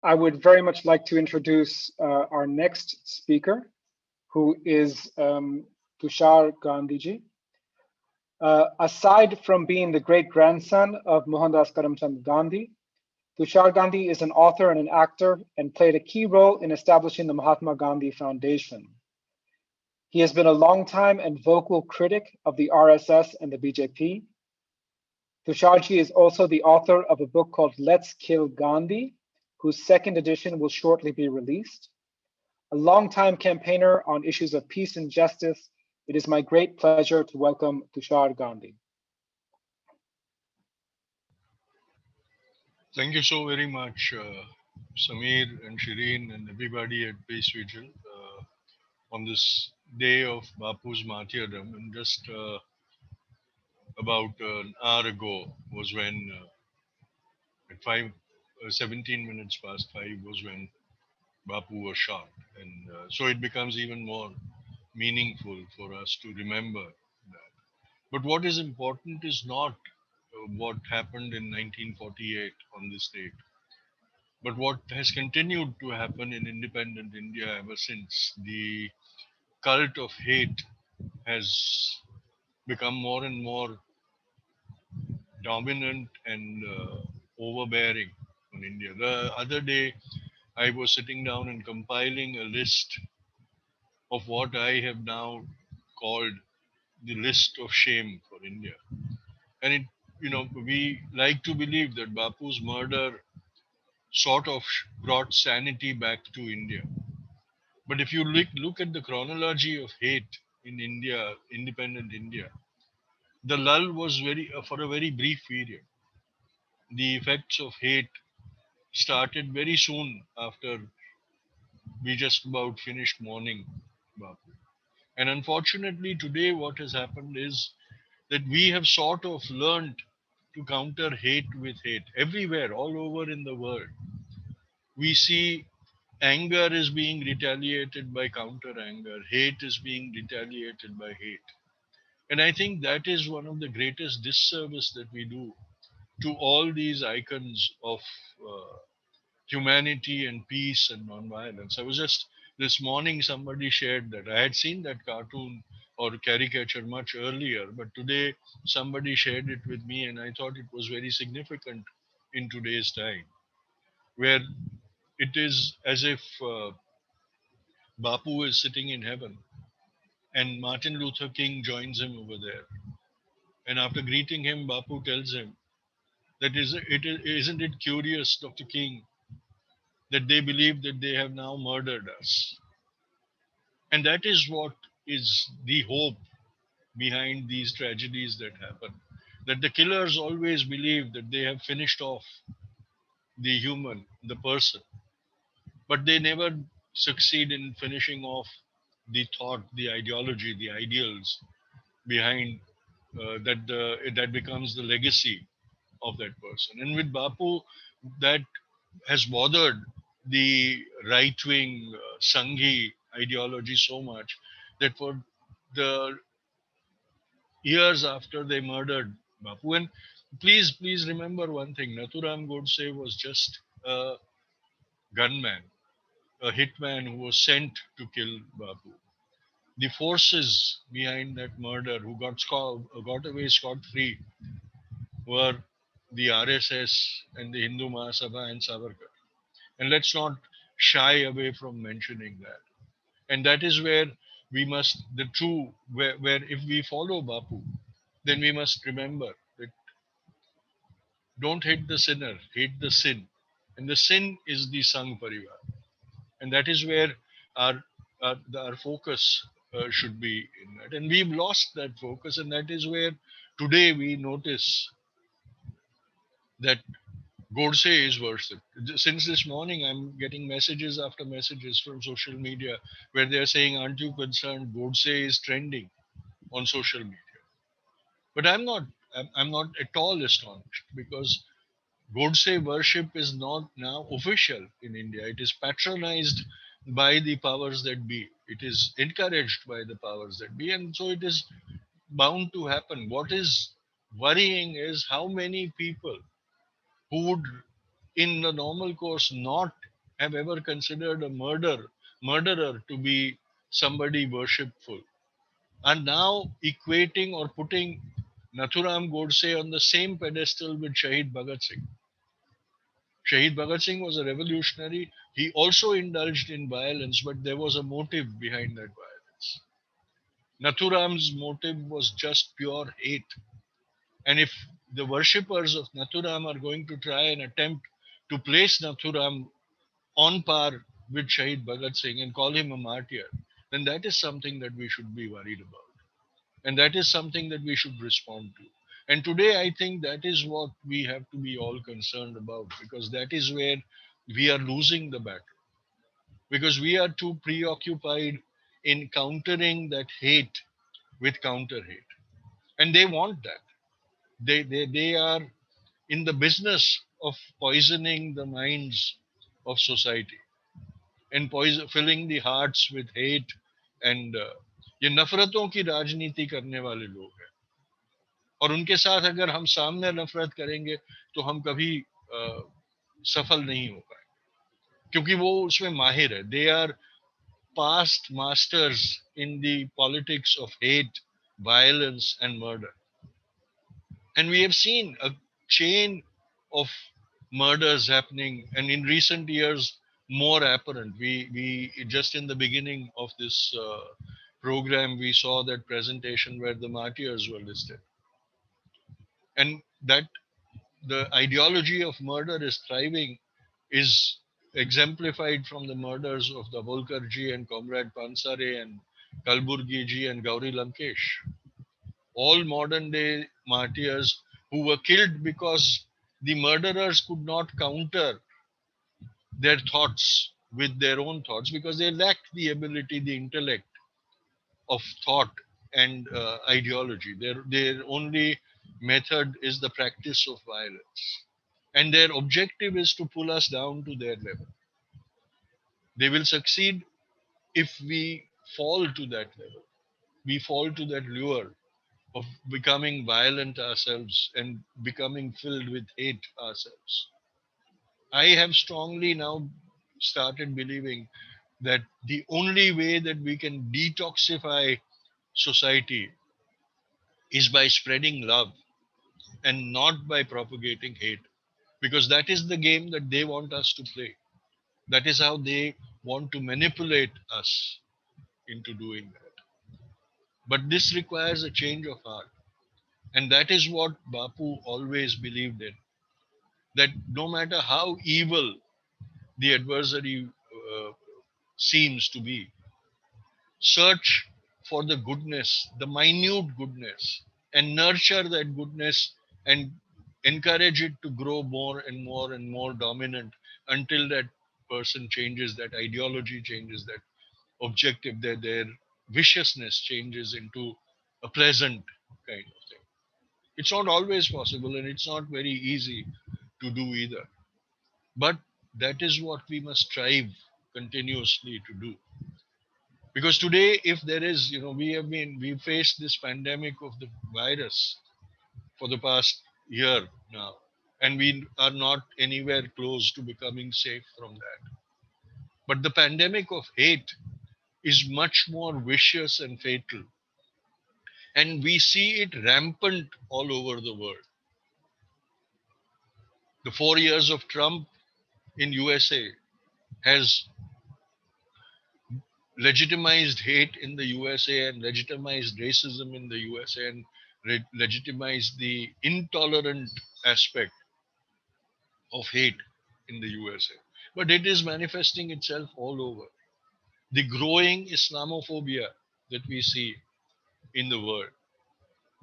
I would very much like to introduce our next speaker, who is Tushar Gandhi. Aside from being the great grandson of Mohandas Karamchand Gandhi, Tushar Gandhi is an author and an actor and played a key role in establishing the Mahatma Gandhi Foundation. He has been a longtime and vocal critic of the RSS and the BJP. Tusharji is also the author of a book called Let's Kill Gandhi, whose second edition will shortly be released. A longtime campaigner on issues of peace and justice, it is my great pleasure to welcome Tushar Gandhi. Thank you so very much, Samir and Shireen and everybody at Pace Vigil on this day of Bapu's martyrdom. And just about an hour ago was when at 17 minutes past 5 was when Bapu was shot. And so it becomes even more meaningful for us to remember that. But what is important is not what happened in 1948 on this date, but what has continued to happen in independent India ever since. The cult of hate has become more and more dominant and overbearing on India. The other day, I was sitting down and compiling a list of what I have now called the list of shame for India. And we like to believe that Bapu's murder sort of brought sanity back to India. But if you look at the chronology of hate in India, independent India, the lull was for a very brief period. The effects of hate started very soon after we just about finished mourning Bapu. And unfortunately, today what has happened is that we have sort of learned to counter hate with hate everywhere, all over in the world. We see anger is being retaliated by counter anger, hate is being retaliated by hate. And I think that is one of the greatest disservice that we do to all these icons of uh, humanity and peace and nonviolence. I was just this morning, somebody shared that I had seen that cartoon or caricature much earlier, but today somebody shared it with me, and I thought it was very significant in today's time, where it is as if Bapu is sitting in heaven and Martin Luther King joins him over there. And after greeting him, Bapu tells him that isn't it curious, Dr. King, that they believe that they have now murdered us. And that is what is the hope behind these tragedies that happen. That the killers always believe that they have finished off the human, the person, but they never succeed in finishing off the thought, the ideology, the ideals behind that becomes the legacy of that person. And with Bapu, that has bothered the right wing Sanghi ideology so much that for the years after they murdered Bapu, and please remember one thing: Nathuram Godse was just a gunman, a hitman who was sent to kill Bapu. The forces behind that murder, who got away scot free, were the RSS and the Hindu Mahasabha and Savarkar. And let's not shy away from mentioning that. And that is where we must, where if we follow Bapu, then we must remember that don't hate the sinner, hate the sin. And the sin is the Sangh Parivar. And that is where our, our focus should be in that. And we've lost that focus. And that is where today we notice that Godse is worshipped. Since this morning, I'm getting messages after messages from social media where they're saying, "Aren't you concerned? Godse is trending on social media." But I'm not. I'm not at all astonished because Godse worship is not now official in India. It is patronized by the powers that be. It is encouraged by the powers that be, and so it is bound to happen. What is worrying is how many people who would in the normal course not have ever considered a murderer to be somebody worshipful, are now equating or putting Nathuram Godse on the same pedestal with Shahid Bhagat Singh. Shahid Bhagat Singh was a revolutionary. He also indulged in violence, but there was a motive behind that violence. Nathuram's motive was just pure hate. And if the worshippers of Nathuram are going to try and attempt to place Nathuram on par with Shahid Bhagat Singh and call him a martyr, then that is something that we should be worried about. And that is something that we should respond to. And today, I think that is what we have to be all concerned about, because that is where we are losing the battle. Because we are too preoccupied in countering that hate with counter hate. And they want that. They are in the business of poisoning the minds of society and filling the hearts with hate and ये नफरतों की राजनीति करने वाले लोग हैं और उनके साथ अगर हम सामने नफरत करेंगे तो हम कभी सफल नहीं हो पाए क्योंकि वो उसमें माहिर है they are past masters in the politics of hate violence and murder and we have seen a chain of murders happening and in recent years more apparent we just in the beginning of this program we saw that presentation where the martyrs were listed and that the ideology of murder is thriving is exemplified from the murders of the Volkarji and Comrade Pansare and Kalburgi and Gauri Lankesh all modern day martyrs who were killed because the murderers could not counter their thoughts with their own thoughts because they lacked the ability, the intellect of thought and ideology. Their only method is the practice of violence. And their objective is to pull us down to their level. They will succeed if we fall to that level. We fall to that lure of becoming violent ourselves and becoming filled with hate ourselves. I have strongly now started believing that the only way that we can detoxify society is by spreading love and not by propagating hate. Because that is the game that they want us to play. That is how they want to manipulate us into doing that. But this requires a change of heart. And that is what Bapu always believed in. That no matter how evil the adversary seems to be, search for the goodness, the minute goodness, and nurture that goodness and encourage it to grow more and more and more dominant until that person changes, that ideology changes, that objective, their viciousness changes into a pleasant kind of thing. It's not always possible and it's not very easy to do either. But that is what we must strive continuously to do. Because today, if there is, we faced this pandemic of the virus for the past year now, and we are not anywhere close to becoming safe from that. But the pandemic of hate is much more vicious and fatal. And we see it rampant all over the world. The 4 years of Trump in USA has legitimized hate in the USA and legitimized racism in the USA and legitimized the intolerant aspect of hate in the USA. But it is manifesting itself all over. The growing Islamophobia that we see in the world,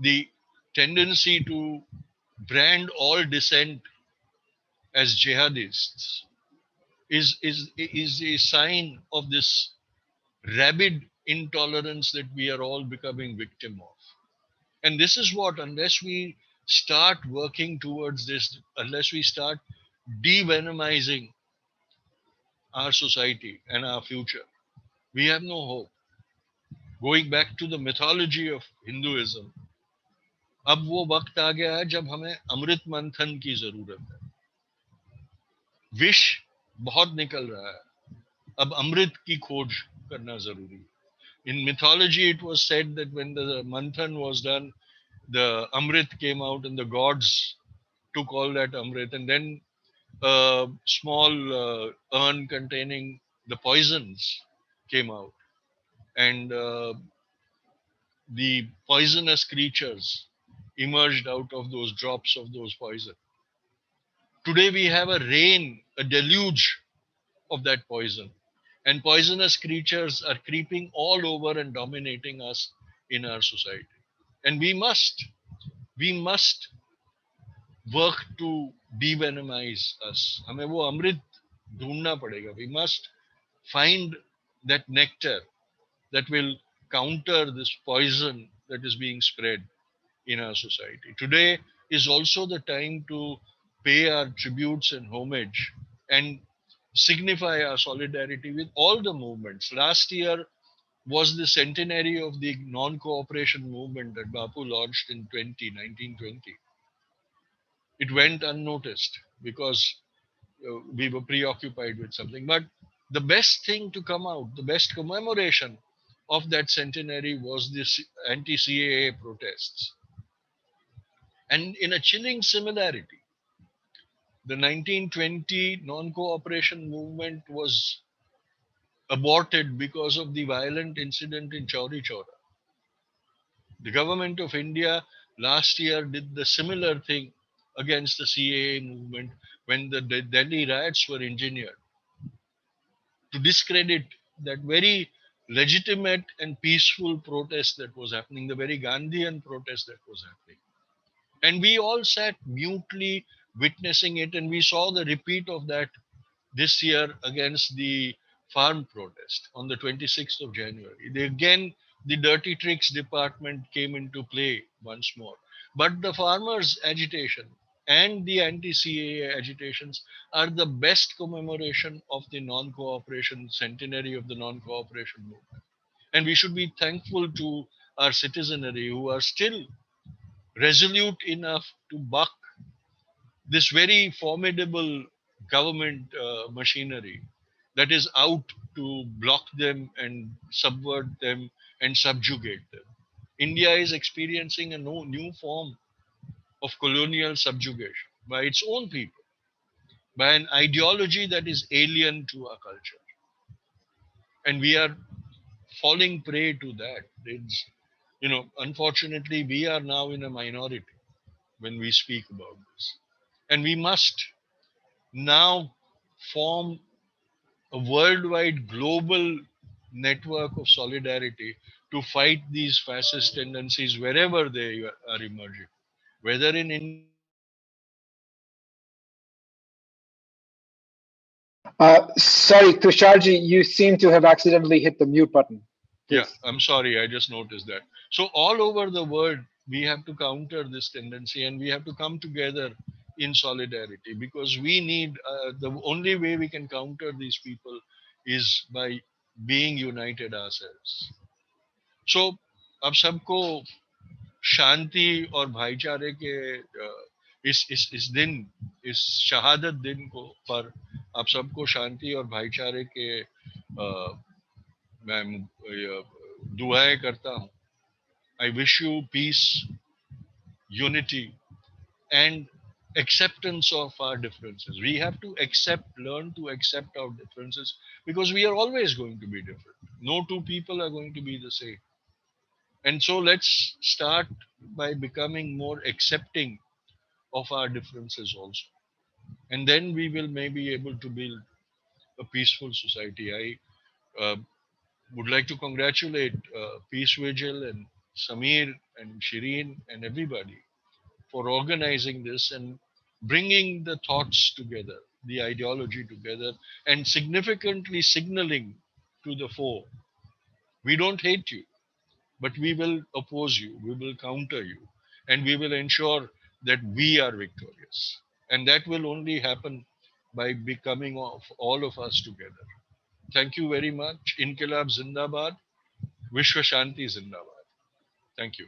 the tendency to brand all dissent as jihadists is a sign of this rabid intolerance that we are all becoming victim of. And this is what, unless we start working towards this, unless we start de-venomizing our society and our future, we have no hope. Going back to the mythology of Hinduism, अब वो वक्त आ गया है जब हमें अमृत मंथन की जरूरत है. Wish बहुत निकल रहा है, अब अमृत की खोज करना जरूरी है. In mythology, it was said that when the manthan was done, the Amrit came out and the gods took all that Amrit, and then a small urn containing the poisons came out, and the poisonous creatures emerged out of those drops of those poison. Today we have a rain, a deluge of that poison, and poisonous creatures are creeping all over and dominating us in our society. And we must work to devenomize us. हमें वो अमृत ढूंढना पड़ेगा. We must find that nectar that will counter this poison that is being spread in our society. Today is also the time to pay our tributes and homage and signify our solidarity with all the movements. Last year was the centenary of the non cooperation movement that Bapu launched in 1920. It went unnoticed because we were preoccupied with something. But the best thing to come out, the best commemoration of that centenary was this anti CAA protests. And in a chilling similarity, the 1920 non cooperation movement was aborted because of the violent incident in Chauri Chaura. The government of India last year did the similar thing against the CAA movement when the Delhi riots were engineered to discredit that very legitimate and peaceful protest that was happening, the very Gandhian protest that was happening. And we all sat mutely witnessing it, and we saw the repeat of that this year against the farm protest on the 26th of January. Again, the dirty tricks department came into play once more. But the farmers' agitation and the anti CAA agitations are the best commemoration of the non cooperation centenary of the non cooperation movement. And we should be thankful to our citizenry who are still resolute enough to buck this very formidable government machinery that is out to block them and subvert them and subjugate them. India is experiencing a new form of colonial subjugation by its own people, by an ideology that is alien to our culture. And we are falling prey to that. Unfortunately, we are now in a minority when we speak about this. And we must now form a worldwide global network of solidarity to fight these fascist tendencies wherever they are emerging, whether in India or whether in Sorry, Tusharji, you seem to have accidentally hit the mute button. yeah, Please. I'm sorry, I just noticed that. So all over the world, we have to counter this tendency and we have to come together in solidarity because we need the only way we can counter these people is by being united ourselves. So अब सबको शांति और भाईचारे के इस दिन इस शहादत दिन को पर आप सबको शांति और भाईचारे के मैं दुआएं करता हूँ. I wish you peace, unity, and acceptance of our differences. We have to learn to accept our differences because we are always going to be different. No two people are going to be the same. And so let's start by becoming more accepting of our differences also. And then we will maybe able to build a peaceful society. I would like to congratulate Peace Vigil and Samir and Shireen and everybody for organizing this and bringing the thoughts together, the ideology together, and significantly signaling to the foe, we don't hate you, but we will oppose you, we will counter you, and we will ensure that we are victorious. And that will only happen by becoming of all of us together. Thank you very much. Inkilab Zindabad. Vishwa Shanti Zindabad. Thank you.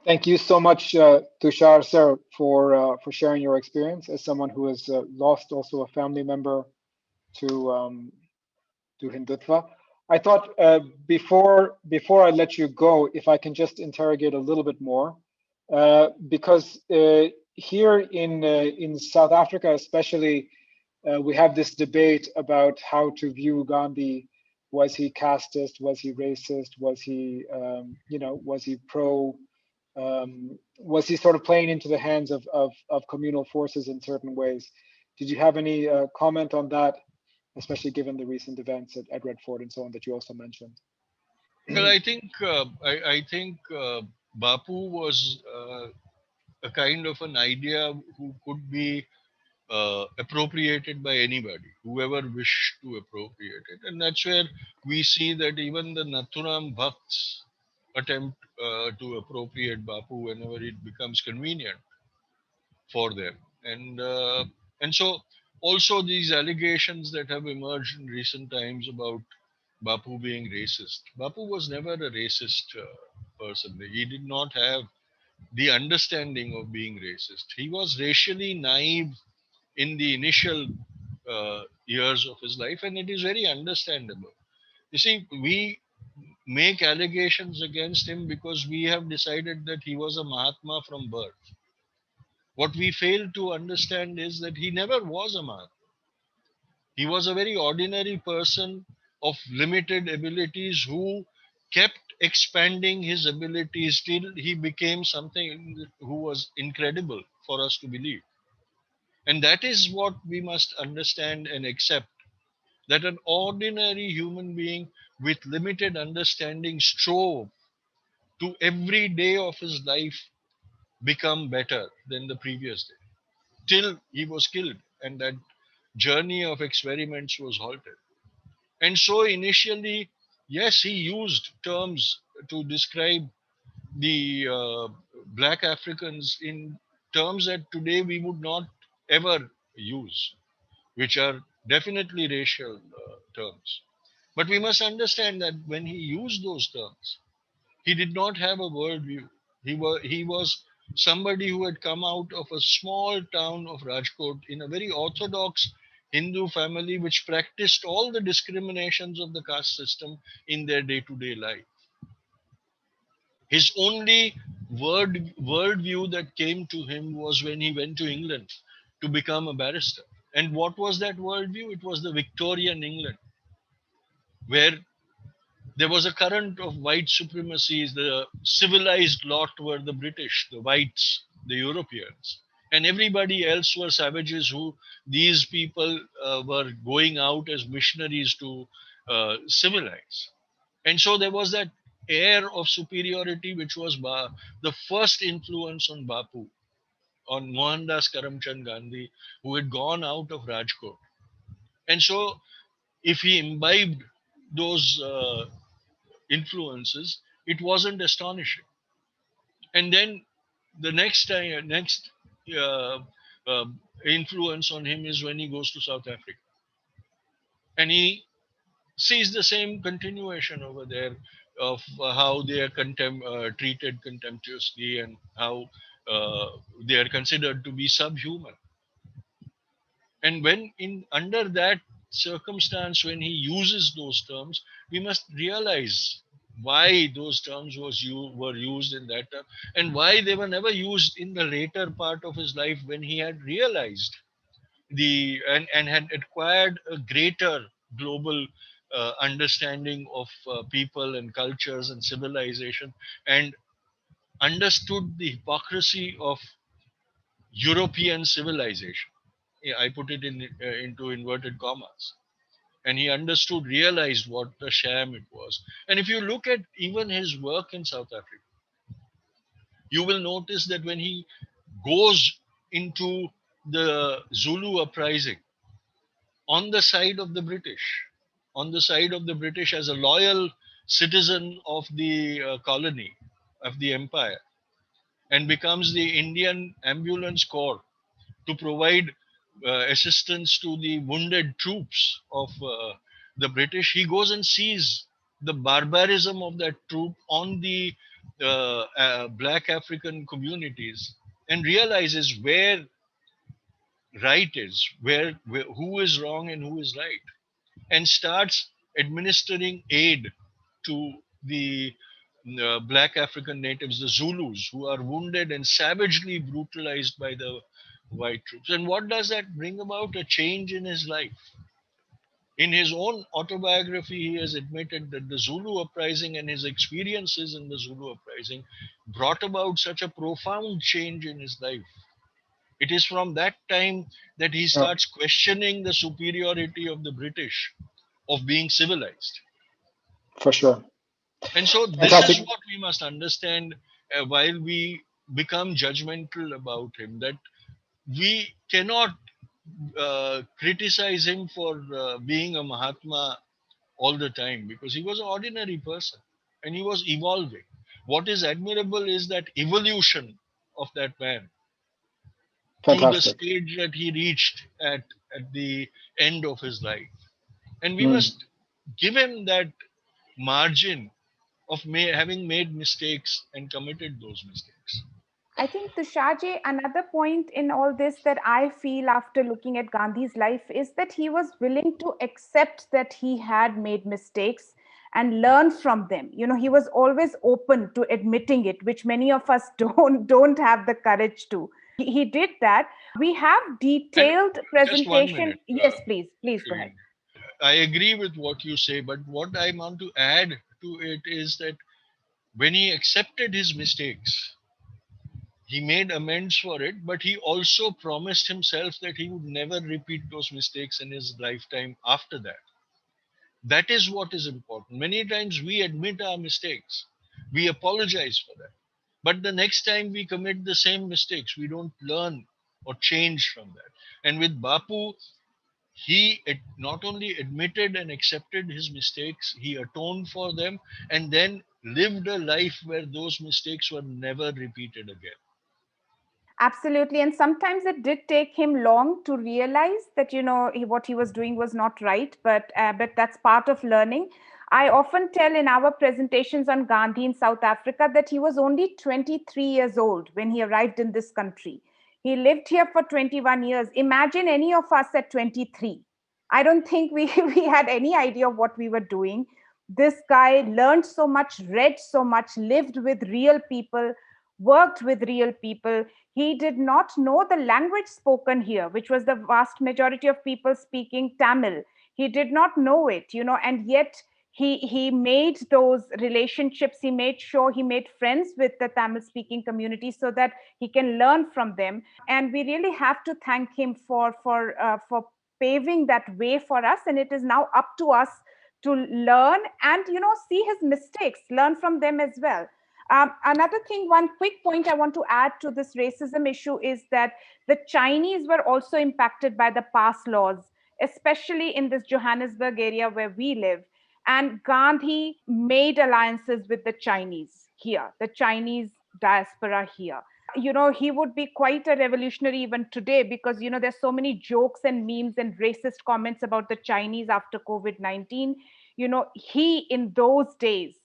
Thank you so much, Tushar, sir, for sharing your experience as someone who has lost also a family member to to Hindutva. I thought before I let you go, if I can just interrogate a little bit more, because here in South Africa, especially, we have this debate about how to view Gandhi. Was he casteist? Was he racist? Was he, was he pro? Was he sort of playing into the hands of communal forces in certain ways? Did you have any comment on that, especially given the recent events at Red Fort and so on that you also mentioned? Well, I think Bapu was a kind of an idea who could be appropriated by anybody, whoever wished to appropriate it. And that's where we see that even the Nathuram Bhakts attempt to appropriate Bapu whenever it becomes convenient for them. And so also these allegations that have emerged in recent times about Bapu being racist. Bapu was never a racist person. He did not have the understanding of being racist. He was racially naive in the initial years of his life, and it is very understandable. You see, we make allegations against him because we have decided that he was a Mahatma from birth. What we fail to understand is that he never was a Mahatma. He was a very ordinary person of limited abilities who kept expanding his abilities till he became something who was incredible for us to believe. And that is what we must understand and accept, that an ordinary human being with limited understanding strove to every day of his life become better than the previous day till he was killed and that journey of experiments was halted. And so initially, yes, he used terms to describe the black Africans in terms that today we would not ever use, which are definitely racial terms. But we must understand that when he used those terms, he did not have a worldview. He was somebody who had come out of a small town of Rajkot in a very orthodox Hindu family which practiced all the discriminations of the caste system in their day to day life. His only worldview that came to him was when he went to England to become a barrister. And what was that worldview? It was the Victorian England, where there was a current of white supremacy. The civilized lot were the British, the whites, the Europeans, and everybody else were savages who these people were going out as missionaries to civilize. And so there was that air of superiority, which was the first influence on Bapu, on Mohandas Karamchand Gandhi, who had gone out of Rajkot. And so if he imbibed those influences, it wasn't astonishing. And then the next uh, uh, influence on him is when he goes to South Africa, and he sees the same continuation over there of how they are treated contemptuously and how they are considered to be subhuman. And when in under that circumstance, when he uses those terms, we must realize why those terms were used in that term, and why they were never used in the later part of his life when he had realized and had acquired a greater global understanding of people and cultures and civilization, and understood the hypocrisy of European civilization. Yeah, I put it into inverted commas. And he understood, realized what a sham it was. And if you look at even his work in South Africa, you will notice that when he goes into the Zulu uprising on the side of the British, on the side of the British as a loyal citizen of the colony, of the empire, and becomes the Indian Ambulance Corps to provide assistance to the wounded troops of the British. He goes and sees the barbarism of that troop on the black African communities and realizes where right is, where who is wrong and who is right, and starts administering aid to the black African natives, the Zulus, who are wounded and savagely brutalized by the white troops. And what does that bring about? A change in his life. In his own autobiography, he has admitted that the Zulu uprising and his experiences in the Zulu uprising brought about such a profound change in his life. It is from that time that he Yeah, starts questioning the superiority of the British, of being civilized. for sure. And so, this is Fantastic. what we must understand while we become judgmental about him, that we cannot criticize him for being a Mahatma all the time, because he was an ordinary person and he was evolving. What is admirable is that evolution of that man to the Fantastic. stage that he reached at the end of his life. And we Mm. must give him that margin of having made mistakes and committed those mistakes. I think, Tushaji, another point in all this that I feel after looking at Gandhi's life is that he was willing to accept that he had made mistakes and learn from them. He was always open to admitting it, which many of us don't have the courage to. He did that. We have And detailed just 1 minute, presentation. Yes, please go ahead. Shalini. I agree with what you say, but what I want to add to it is that when he accepted his mistakes, he made amends for it, but he also promised himself that he would never repeat those mistakes in his lifetime after that. That is what is important. Many times we admit our mistakes, we apologize for that. But the next time we commit the same mistakes, we don't learn or change from that. And with Bapu, he not only admitted and accepted his mistakes, he atoned for them, and then lived a life where those mistakes were never repeated again. Absolutely. And sometimes it did take him long to realize that, what he was doing was not right, but that's part of learning. I often tell in our presentations on Gandhi in South Africa that he was only 23 years old when he arrived in this country. He lived here for 21 years. Imagine any of us at 23. I don't think we had any idea of what we were doing. This guy learned so much, read so much, lived with real people, worked with real people. He did not know the language spoken here, which was the vast majority of people speaking Tamil. He did not know it, and yet he made those relationships. He made sure he made friends with the Tamil speaking community so that he can learn from them. And we really have to thank him for paving that way for us. And it is now up to us to learn and see his mistakes, learn from them as well. Another thing, one quick point I want to add to this racism issue is that the Chinese were also impacted by the pass laws, especially in this Johannesburg area where we live. And Gandhi made alliances with the Chinese here, the Chinese diaspora here. He would be quite a revolutionary even today because, there's so many jokes and memes and racist comments about the Chinese after COVID-19. He, in those days,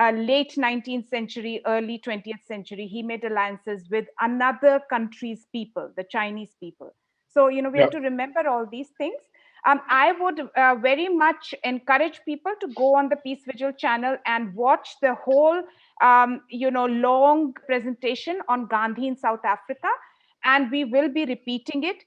late 19th century, early 20th century, he made alliances with another country's people, the Chinese people. So, we have Yeah. to remember all these things. I would very much encourage people to go on the Peace Vigil channel and watch the whole, long presentation on Gandhi in South Africa. And we will be repeating it.